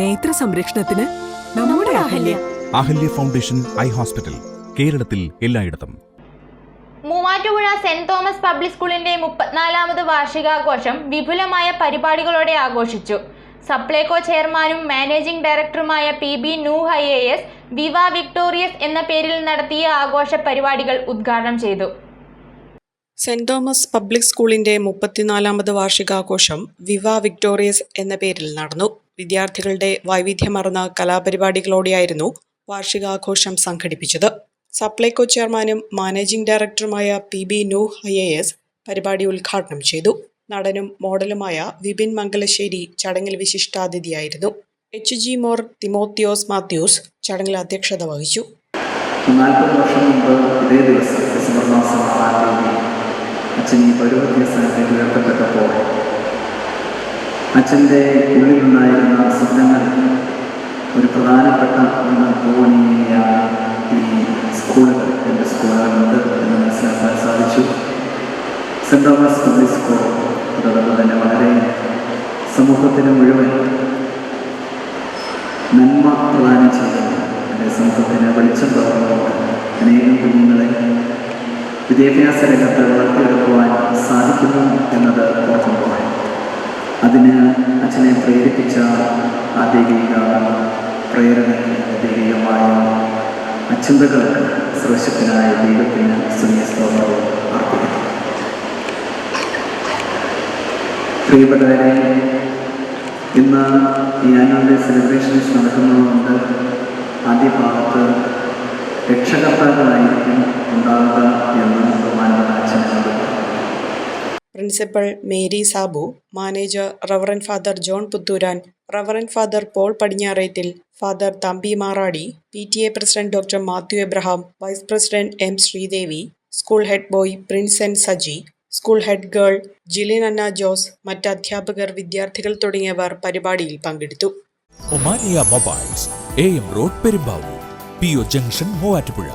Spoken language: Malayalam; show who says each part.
Speaker 1: നേത്ര സംരക്ഷണത്തിന് നമ്മുടെ Ahalya.
Speaker 2: Ahalya foundation eye hospital, കേരളത്തിൽ എല്ലായിടത്തും.
Speaker 3: മൂവാറ്റുപുഴ സെന്റ് തോമസ് പബ്ലിക് സ്കൂളിന്റെ 34ാമത് വാർഷികാഘോഷം വിപുലമായ പരിപാടികളോടെ ആഘോഷിച്ചു. സപ്ലൈകോ ചെയർമാനും മാനേജിംഗ് ഡയറക്ടറുമായ PB നൂഹ് IAS വിവ വിക്ടോറിയസ് എന്ന പേരിൽ നടത്തിയ ആഘോഷ പരിപാടികൾ ഉദ്ഘാടനം ചെയ്തു.
Speaker 4: സെന്റ് തോമസ് പബ്ലിക് സ്കൂളിന്റെ 34ാമത് വാർഷികാഘോഷം വിവ വിക്ടോറിയസ് എന്ന പേരിൽ നടന്നു. വിദ്യാർത്ഥികളുടെ വൈവിധ്യമാർന്ന കലാപരിപാടികളോടെയായിരുന്നു വാർഷികാഘോഷം സംഘടിപ്പിച്ചത്. സപ്ലൈകോ ചെയർമാനും മാനേജിംഗ് ഡയറക്ടറുമായ PB നൂഹ് IAS പരിപാടി ഉദ്ഘാടനം ചെയ്തു. നടനും മോഡലുമായ വിപിൻ മംഗലശ്ശേരി ചടങ്ങിൽ വിശിഷ്ടാതിഥിയായിരുന്നു. HG മോർ തിമോത്തിയോസ് മാത്യൂസ് ചടങ്ങിൽ അധ്യക്ഷത വഹിച്ചു.
Speaker 5: 40 വർഷം മുമ്പ് ഇതേ ദിവസം ഡിസംബർ മാസം 6-ാം തീയതി അച്ഛൻ ഈ പൗരോഹിത്യ സ്ഥാനത്തേക്ക് ഉയർത്തപ്പെട്ടപ്പോൾ അച്ഛൻ്റെ ഉള്ളിലുണ്ടായിരുന്ന സ്വപ്നങ്ങൾ ഒരു പ്രധാനപ്പെട്ട ഒന്ന് പൂവണിയാണ് ഈ സ്കൂളുകൾ, എൻ്റെ സ്കൂളുകളുണ്ട് എന്ന് മനസ്സിലാക്കാൻ സാധിച്ചു. സെൻറ് തോമസ് പബ്ലിക് സ്കൂൾ അതോടൊപ്പം തന്നെ വളരെ സമൂഹത്തിന് മുഴുവൻ നന്മ പ്രദാനം ചെയ്യുന്നു. എൻ്റെ സമൂഹത്തിന് വെളിച്ചം പകർന്നുകൊണ്ട് അനേകം കുഞ്ഞുങ്ങളെ വിദ്യാഭ്യാസ രംഗത്ത് വളർത്തിയെടുക്കുവാൻ സാധിക്കുന്നു എന്നത് ഓർക്കുമ്പോൾ അതിന് അച്ഛനെ പ്രേരിപ്പിച്ച ആത്മീയ പ്രേരണയ്ക്ക് ദൈവികമായ അച്ചിന്തകൾക്ക് സർവശക്തനായ ദൈവത്തിന് സ്തുതിസ്തോത്രവും അർപ്പിക്കുന്നു. പ്രിയപ്പെട്ടവരെ, ഇന്ന് ഈ ആനുവൽ സെലിബ്രേഷൻസ് നടക്കുന്നതുകൊണ്ട് ആദ്യ ഭാഗത്ത് രക്ഷകർത്താക്കളായിരിക്കും ഉണ്ടാവുക എന്ന് ബഹുമാനപ്പെട്ട അച്ഛൻ കണ്ടു.
Speaker 4: Principal Mary Sabu, manager reverend father John Puthuran, reverend father Paul Padinjarethil, father Thampi Maradi, PTA president doctor Mathew Abraham, vice president M Sreedevi, school head boy Prince N Saji, school head girl Jilin Anna Jose, മറ്റ് അധ്യാപകർ, വിദ്യാർത്ഥികൾ തുടങ്ങിയവർ പരിപാടിയിൽ പങ്കെടുത്തു.
Speaker 6: Omania mobiles, AM road, Perumbavoor, PO junction, Muvattupuzha.